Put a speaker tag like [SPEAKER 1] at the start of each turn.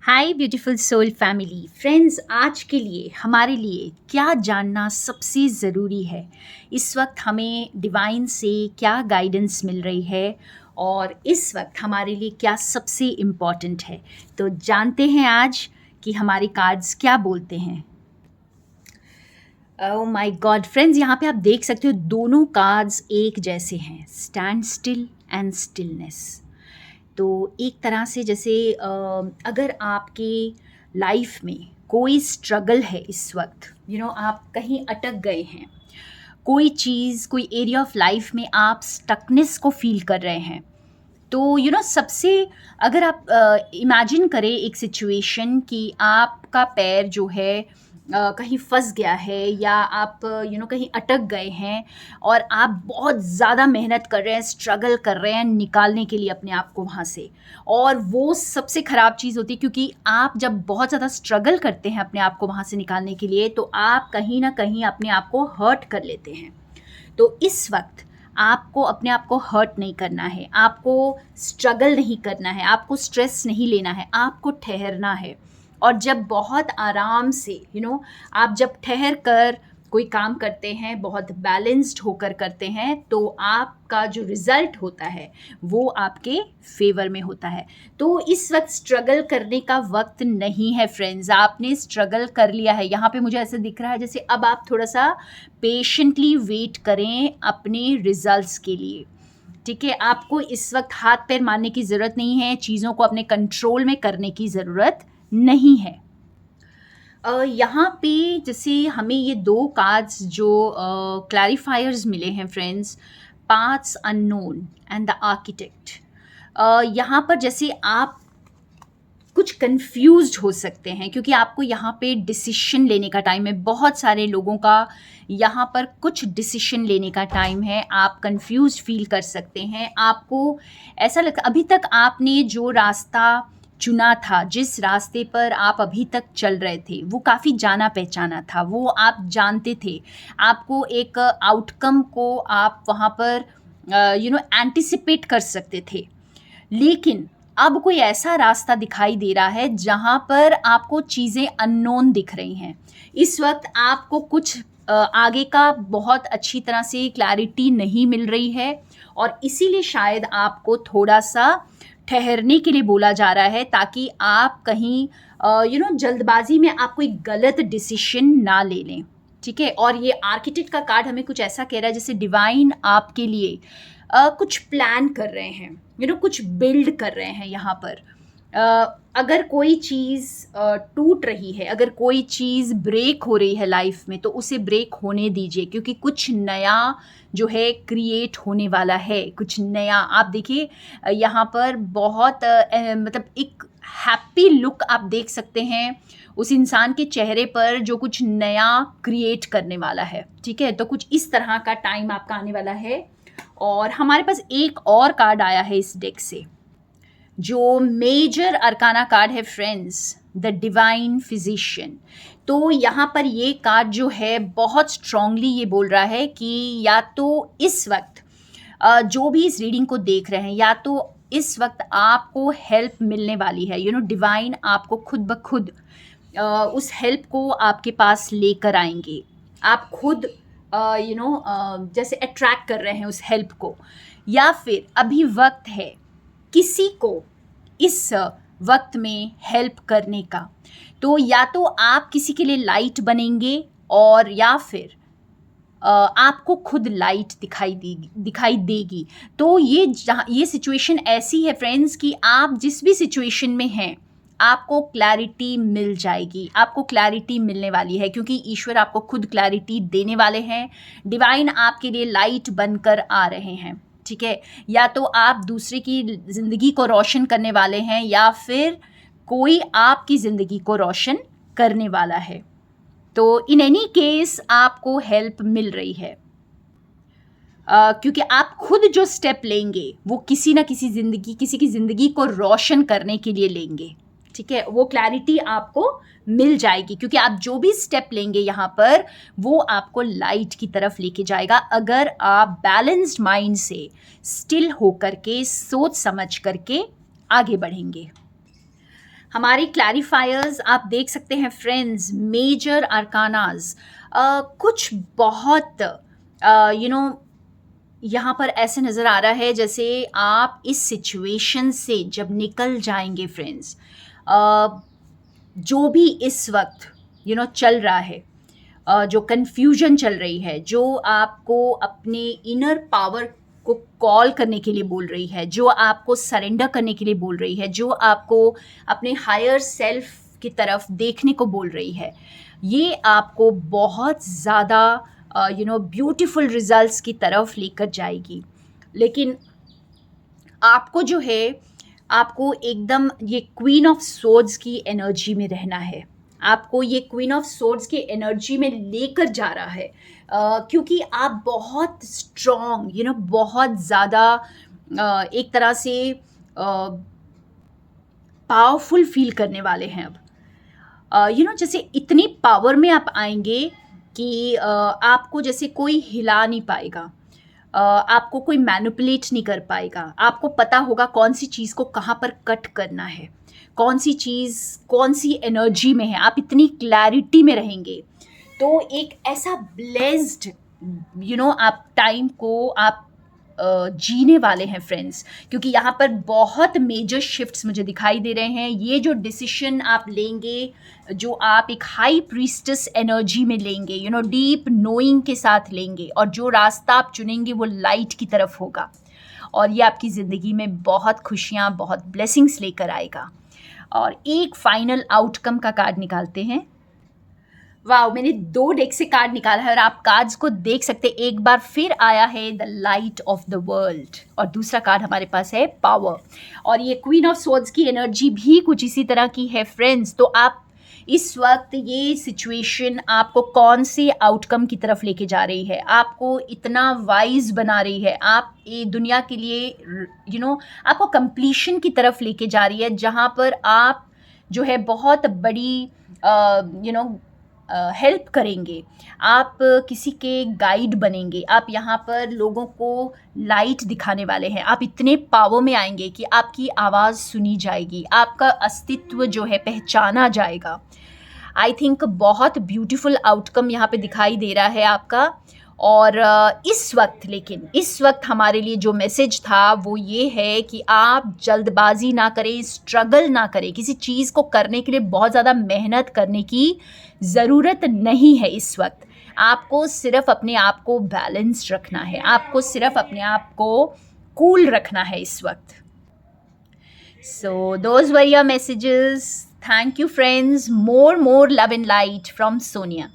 [SPEAKER 1] हाय beautiful soul family friends, आज के लिए हमारे लिए क्या जानना सबसे ज़रूरी है। इस वक्त हमें डिवाइन से क्या गाइडेंस मिल रही है और इस वक्त हमारे लिए क्या सबसे इम्पॉर्टेंट है, तो जानते हैं आज कि हमारे कार्ड्स क्या बोलते हैं। ओह माय गॉड फ्रेंड्स, यहाँ पे आप देख सकते हो दोनों कार्ड्स एक जैसे हैं, स्टैंड स्टिल एंड स्टिलनेस। तो एक तरह से जैसे अगर आपके लाइफ में कोई स्ट्रगल है इस वक्त, आप कहीं अटक गए हैं, कोई चीज़, कोई एरिया ऑफ लाइफ में आप स्टकनेस को फील कर रहे हैं, तो सबसे, अगर आप इमेजिन करें एक सिचुएशन कि आपका पैर जो है कहीं फंस गया है या आप कहीं अटक गए हैं और आप बहुत ज़्यादा मेहनत कर रहे हैं, स्ट्रगल कर रहे हैं निकालने के लिए अपने आप को वहाँ से। और वो सबसे ख़राब चीज़ होती है, क्योंकि आप जब बहुत ज़्यादा स्ट्रगल करते हैं अपने आप को वहाँ से निकालने के लिए, तो आप कहीं ना कहीं अपने आप को हर्ट कर लेते हैं। तो इस वक्त आपको अपने आप को हर्ट नहीं करना है, आपको स्ट्रगल नहीं करना है, आपको स्ट्रेस नहीं लेना है, आपको ठहरना है। और जब बहुत आराम से आप जब ठहर कर कोई काम करते हैं, बहुत बैलेंस्ड होकर करते हैं, तो आपका जो रिज़ल्ट होता है वो आपके फेवर में होता है। तो इस वक्त स्ट्रगल करने का वक्त नहीं है फ्रेंड्स। आपने स्ट्रगल कर लिया है, यहाँ पे मुझे ऐसे दिख रहा है जैसे अब आप थोड़ा सा पेशेंटली वेट करें अपने रिजल्ट्स के लिए। ठीक है, आपको इस वक्त हाथ पैर मारने की ज़रूरत नहीं है, चीज़ों को अपने कंट्रोल में करने की ज़रूरत नहीं है। यहाँ पे जैसे हमें ये दो कार्ड्स जो क्लैरिफायर्स मिले हैं friends, paths unknown and the architect. यहाँ पर जैसे आप कुछ कंफ्यूज्ड हो सकते हैं, क्योंकि आपको यहाँ पे डिसीजन लेने का टाइम है। बहुत सारे लोगों का यहाँ पर कुछ डिसीजन लेने का टाइम है। आप कंफ्यूज्ड फील कर सकते हैं, आपको ऐसा लगता अभी तक आपने जो रास्ता चुना था, जिस रास्ते पर आप अभी तक चल रहे थे, वो काफ़ी जाना पहचाना था, वो आप जानते थे, आपको एक आउटकम को आप वहाँ पर एंटिसिपेट कर सकते थे। लेकिन अब कोई ऐसा रास्ता दिखाई दे रहा है जहाँ पर आपको चीज़ें अननोन दिख रही हैं। इस वक्त आपको कुछ आगे का बहुत अच्छी तरह से क्लैरिटी नहीं मिल रही है, और इसीलिए शायद आपको थोड़ा सा ठहरने के लिए बोला जा रहा है, ताकि आप कहीं जल्दबाजी में आप कोई गलत डिसीजन ना ले लें। ठीक है, और ये आर्किटेक्ट का कार्ड हमें कुछ ऐसा कह रहा है जैसे डिवाइन आपके लिए कुछ प्लान कर रहे हैं, कुछ बिल्ड कर रहे हैं यहाँ पर। अगर कोई चीज़ टूट रही है, अगर कोई चीज़ ब्रेक हो रही है लाइफ में, तो उसे ब्रेक होने दीजिए, क्योंकि कुछ नया जो है क्रिएट होने वाला है। कुछ नया आप देखिए, यहाँ पर बहुत मतलब एक हैप्पी लुक आप देख सकते हैं उस इंसान के चेहरे पर जो कुछ नया क्रिएट करने वाला है। ठीक है, तो कुछ इस तरह का टाइम आपका आने वाला है। और हमारे पास एक और कार्ड आया है इस डेक से, जो मेजर अरकाना कार्ड है फ्रेंड्स, द डिवाइन फिजिशियन। तो यहाँ पर ये कार्ड जो है बहुत स्ट्रांगली ये बोल रहा है कि या तो इस वक्त जो भी इस रीडिंग को देख रहे हैं, या तो इस वक्त आपको हेल्प मिलने वाली है। डिवाइन आपको खुद ब खुद उस हेल्प को आपके पास लेकर आएंगे। आप खुद जैसे अट्रैक्ट कर रहे हैं उस हेल्प को, या फिर अभी वक्त है किसी को इस वक्त में हेल्प करने का। तो या तो आप किसी के लिए लाइट बनेंगे, और या फिर आपको खुद लाइट दिखाई देगी। तो ये सिचुएशन ऐसी है फ्रेंड्स कि आप जिस भी सिचुएशन में हैं, आपको क्लैरिटी मिल जाएगी, आपको क्लैरिटी मिलने वाली है, क्योंकि ईश्वर आपको खुद क्लैरिटी देने वाले हैं। डिवाइन आपके लिए लाइट बनकर आ रहे हैं। ठीक है, या तो आप दूसरे की ज़िंदगी को रोशन करने वाले हैं, या फिर कोई आपकी ज़िंदगी को रोशन करने वाला है। तो इन एनी केस आपको हेल्प मिल रही है, क्योंकि आप खुद जो स्टेप लेंगे वो किसी की ज़िंदगी को रोशन करने के लिए लेंगे। ठीक है, वो क्लैरिटी आपको मिल जाएगी, क्योंकि आप जो भी स्टेप लेंगे यहाँ पर, वो आपको लाइट की तरफ लेके जाएगा, अगर आप बैलेंस्ड माइंड से स्टिल होकर के सोच समझ करके आगे बढ़ेंगे। हमारे क्लैरिफायर्स आप देख सकते हैं फ्रेंड्स, मेजर अरकानाज, कुछ बहुत यू नो यहाँ पर ऐसे नज़र आ रहा है जैसे आप इस सिचुएशन से जब निकल जाएंगे फ्रेंड्स, जो भी इस वक्त चल रहा है, जो कन्फ्यूजन चल रही है, जो आपको अपने इनर पावर को कॉल करने के लिए बोल रही है, जो आपको सरेंडर करने के लिए बोल रही है, जो आपको अपने हायर सेल्फ की तरफ देखने को बोल रही है, ये आपको बहुत ज़्यादा ब्यूटीफुल रिजल्ट्स की तरफ लेकर जाएगी। लेकिन आपको जो है, आपको एकदम ये क्वीन ऑफ सोर्ड्स की एनर्जी में रहना है। आपको ये क्वीन ऑफ सोर्ड्स की एनर्जी में लेकर जा रहा है, क्योंकि आप बहुत स्ट्रॉन्ग, बहुत ज़्यादा एक तरह से पावरफुल फील करने वाले हैं अब। जैसे इतनी पावर में आप आएंगे कि आपको जैसे कोई हिला नहीं पाएगा, आपको कोई मैनिपुलेट नहीं कर पाएगा। आपको पता होगा कौन सी चीज़ को कहाँ पर कट करना है, कौन सी चीज़ कौन सी एनर्जी में है, आप इतनी क्लैरिटी में रहेंगे। तो एक ऐसा ब्लेस्ड आप टाइम को आप जीने वाले हैं फ्रेंड्स, क्योंकि यहाँ पर बहुत मेजर शिफ्ट्स मुझे दिखाई दे रहे हैं। ये जो डिसीशन आप लेंगे, जो आप एक हाई प्रीस्टेस एनर्जी में लेंगे, डीप नोइंग के साथ लेंगे, और जो रास्ता आप चुनेंगे वो लाइट की तरफ होगा, और ये आपकी ज़िंदगी में बहुत खुशियाँ, बहुत ब्लेसिंग्स लेकर आएगा। और एक फाइनल आउटकम का कार्ड निकालते हैं। वाह, मैंने 2 डेक से कार्ड निकाला है और आप कार्ड्स को देख सकते हैं। एक बार फिर आया है the light of the world, और दूसरा कार्ड हमारे पास है पावर, और ये क्वीन ऑफ सोर्ड्स की एनर्जी भी कुछ इसी तरह की है फ्रेंड्स। तो आप इस वक्त ये सिचुएशन आपको कौन से आउटकम की तरफ लेके जा रही है, आपको इतना वाइज बना रही है, आप ये दुनिया के लिए आपको कंप्लीशन की तरफ लेके जा रही है, जहाँ पर आप जो है बहुत बड़ी हेल्प करेंगे, आप किसी के गाइड बनेंगे, आप यहाँ पर लोगों को लाइट दिखाने वाले हैं। आप इतने पावर में आएंगे कि आपकी आवाज़ सुनी जाएगी, आपका अस्तित्व जो है पहचाना जाएगा। आई थिंक बहुत ब्यूटीफुल आउटकम यहाँ पे दिखाई दे रहा है आपका। और इस वक्त हमारे लिए जो मैसेज था वो ये है कि आप जल्दबाजी ना करें, स्ट्रगल ना करें। किसी चीज़ को करने के लिए बहुत ज़्यादा मेहनत करने की ज़रूरत नहीं है। इस वक्त आपको सिर्फ अपने आप को बैलेंस रखना है, आपको सिर्फ अपने आप को कूल रखना है इस वक्त। So those were your messages. Thank you friends. More love and light from Sonia.